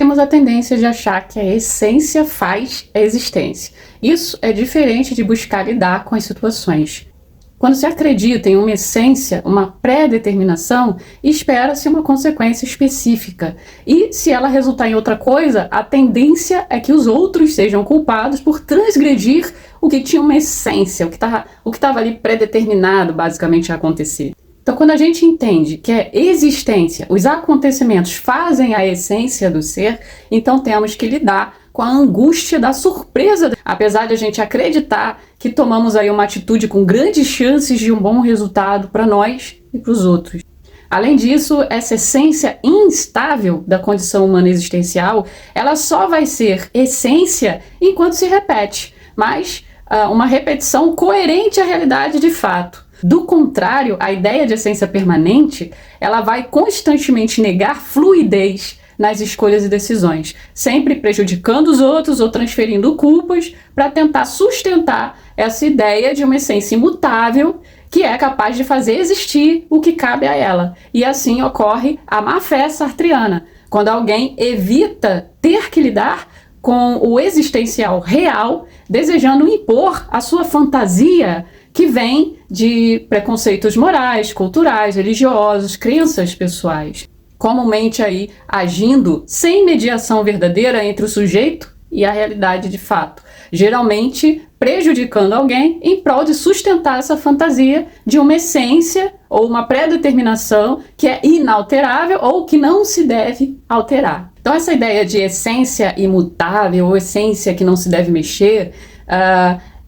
Temos a tendência de achar que a essência faz a existência. Isso é diferente de buscar lidar com as situações. Quando se acredita em uma essência, uma pré-determinação, espera-se uma consequência específica. E se ela resultar em outra coisa, a tendência é que os outros sejam culpados por transgredir o que tinha uma essência, o que estava ali pré-determinado basicamente a acontecer. Então, quando a gente entende que a existência, os acontecimentos fazem a essência do ser, então temos que lidar com a angústia da surpresa, apesar de a gente acreditar que tomamos aí uma atitude com grandes chances de um bom resultado para nós e para os outros. Além disso, essa essência instável da condição humana existencial, ela só vai ser essência enquanto se repete, mas uma repetição coerente à realidade de fato. Do contrário, a ideia de essência permanente, ela vai constantemente negar fluidez nas escolhas e decisões, sempre prejudicando os outros ou transferindo culpas para tentar sustentar essa ideia de uma essência imutável que é capaz de fazer existir o que cabe a ela. E assim ocorre a má-fé sartreana, quando alguém evita ter que lidar com o existencial real, desejando impor a sua fantasia que vem de preconceitos morais, culturais, religiosos, crenças pessoais, comumente aí agindo sem mediação verdadeira entre o sujeito e a realidade de fato, geralmente prejudicando alguém em prol de sustentar essa fantasia de uma essência ou uma pré-determinação que é inalterável ou que não se deve alterar. Então essa ideia de essência imutável ou essência que não se deve mexer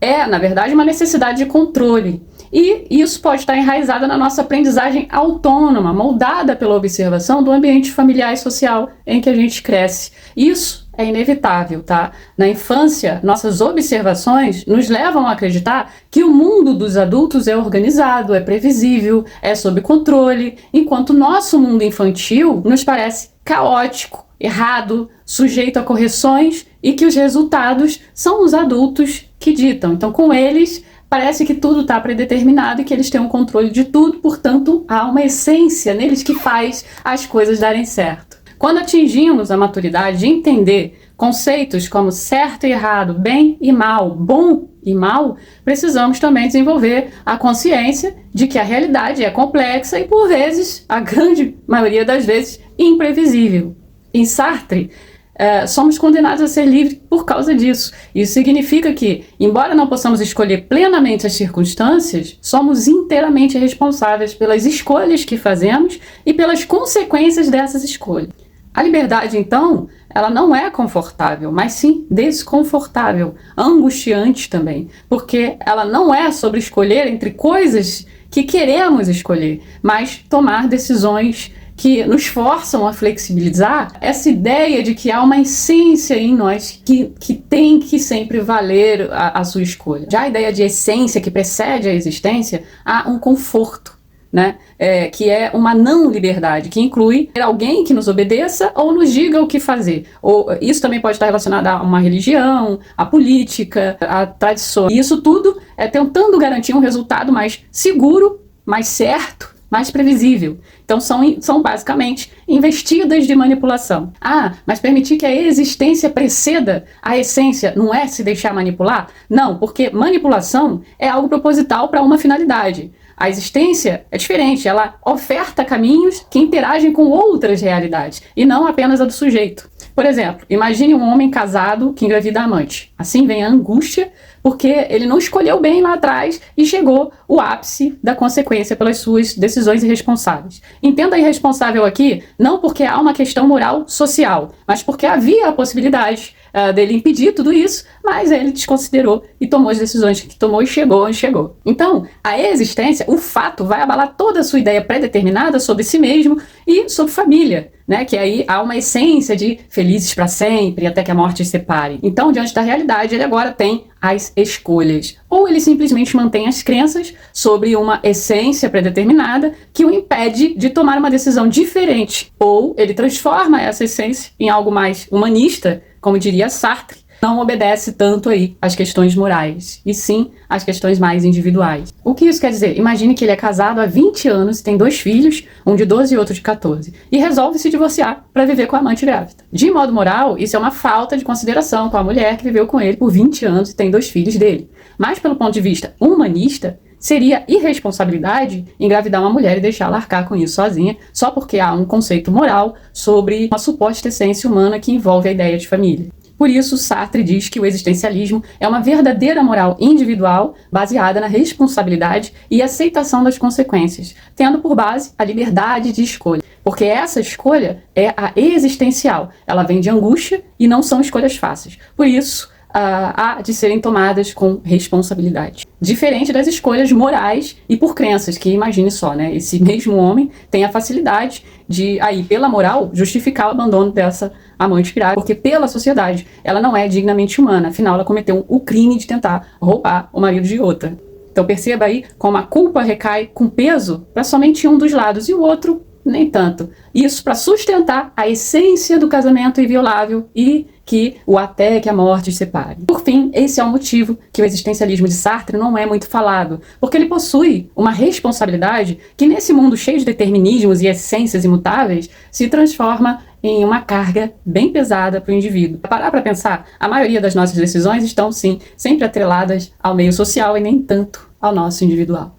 é, na verdade, uma necessidade de controle. E isso pode estar enraizado na nossa aprendizagem autônoma, moldada pela observação do ambiente familiar e social em que a gente cresce. Isso é inevitável, tá? Na infância, nossas observações nos levam a acreditar que o mundo dos adultos é organizado, é previsível, é sob controle, enquanto o nosso mundo infantil nos parece caótico, errado, sujeito a correções e que os resultados são os adultos que ditam. Então, com eles, parece que tudo está predeterminado e que eles têm um controle de tudo, portanto, há uma essência neles que faz as coisas darem certo. Quando atingimos a maturidade de entender conceitos como certo e errado, bem e mal, bom e mal, precisamos também desenvolver a consciência de que a realidade é complexa e, por vezes, a grande maioria das vezes, imprevisível. Em Sartre, somos condenados a ser livres por causa disso. Isso significa que, embora não possamos escolher plenamente as circunstâncias, somos inteiramente responsáveis pelas escolhas que fazemos e pelas consequências dessas escolhas. A liberdade, então, ela não é confortável, mas sim desconfortável, angustiante também, porque ela não é sobre escolher entre coisas que queremos escolher, mas tomar decisões que nos forçam a flexibilizar essa ideia de que há uma essência em nós que tem que sempre valer a sua escolha. Já a ideia de essência que precede a existência, há um conforto, né? Que é uma não liberdade, que inclui alguém que nos obedeça ou nos diga o que fazer. Isso também pode estar relacionado a uma religião, a política, a tradição. E isso tudo é tentando garantir um resultado mais seguro, mais certo, mais previsível. Então são basicamente investidas de manipulação. Mas permitir que a existência preceda a essência não é se deixar manipular? Não, porque manipulação é algo proposital para uma finalidade. A existência é diferente, ela oferta caminhos que interagem com outras realidades, e não apenas a do sujeito. Por exemplo, imagine um homem casado que engravida a amante. Assim vem a angústia, porque ele não escolheu bem lá atrás e chegou o ápice da consequência pelas suas decisões irresponsáveis. Entenda irresponsável aqui, não porque há uma questão moral social, mas porque havia a possibilidade dele impedir tudo isso, mas ele desconsiderou e tomou as decisões que tomou e chegou onde chegou. Então, a existência, o fato, vai abalar toda a sua ideia pré-determinada sobre si mesmo e sobre família, né? Que aí há uma essência de felizes para sempre, até que a morte os separe. Então, diante da realidade, ele agora tem as escolhas. Ou ele simplesmente mantém as crenças sobre uma essência predeterminada que o impede de tomar uma decisão diferente. Ou ele transforma essa essência em algo mais humanista, como diria Sartre, não obedece tanto aí às questões morais, e sim às questões mais individuais. O que isso quer dizer? Imagine que ele é casado há 20 anos, tem 2 filhos, um de 12 e outro de 14, e resolve se divorciar para viver com a amante grávida. De modo moral, isso é uma falta de consideração com a mulher que viveu com ele por 20 anos e tem 2 filhos dele. Mas pelo ponto de vista humanista, seria irresponsabilidade engravidar uma mulher e deixá-la arcar com isso sozinha, só porque há um conceito moral sobre uma suposta essência humana que envolve a ideia de família. Por isso, Sartre diz que o existencialismo é uma verdadeira moral individual baseada na responsabilidade e aceitação das consequências, tendo por base a liberdade de escolha. Porque essa escolha é a existencial, ela vem de angústia e não são escolhas fáceis. Por isso, há de serem tomadas com responsabilidade. Diferente das escolhas morais e por crenças, que imagine só, né? Esse mesmo homem tem a facilidade de, aí, pela moral, justificar o abandono dessa amante grávida, porque pela sociedade ela não é dignamente humana, afinal ela cometeu o crime de tentar roubar o marido de outra. Então perceba aí como a culpa recai com peso para somente um dos lados e o outro nem tanto. Isso para sustentar a essência do casamento inviolável e que o até que a morte separe. Por fim, esse é o motivo que o existencialismo de Sartre não é muito falado, porque ele possui uma responsabilidade que nesse mundo cheio de determinismos e essências imutáveis se transforma em uma carga bem pesada para o indivíduo. Parar para pensar, a maioria das nossas decisões estão sim sempre atreladas ao meio social e nem tanto ao nosso individual.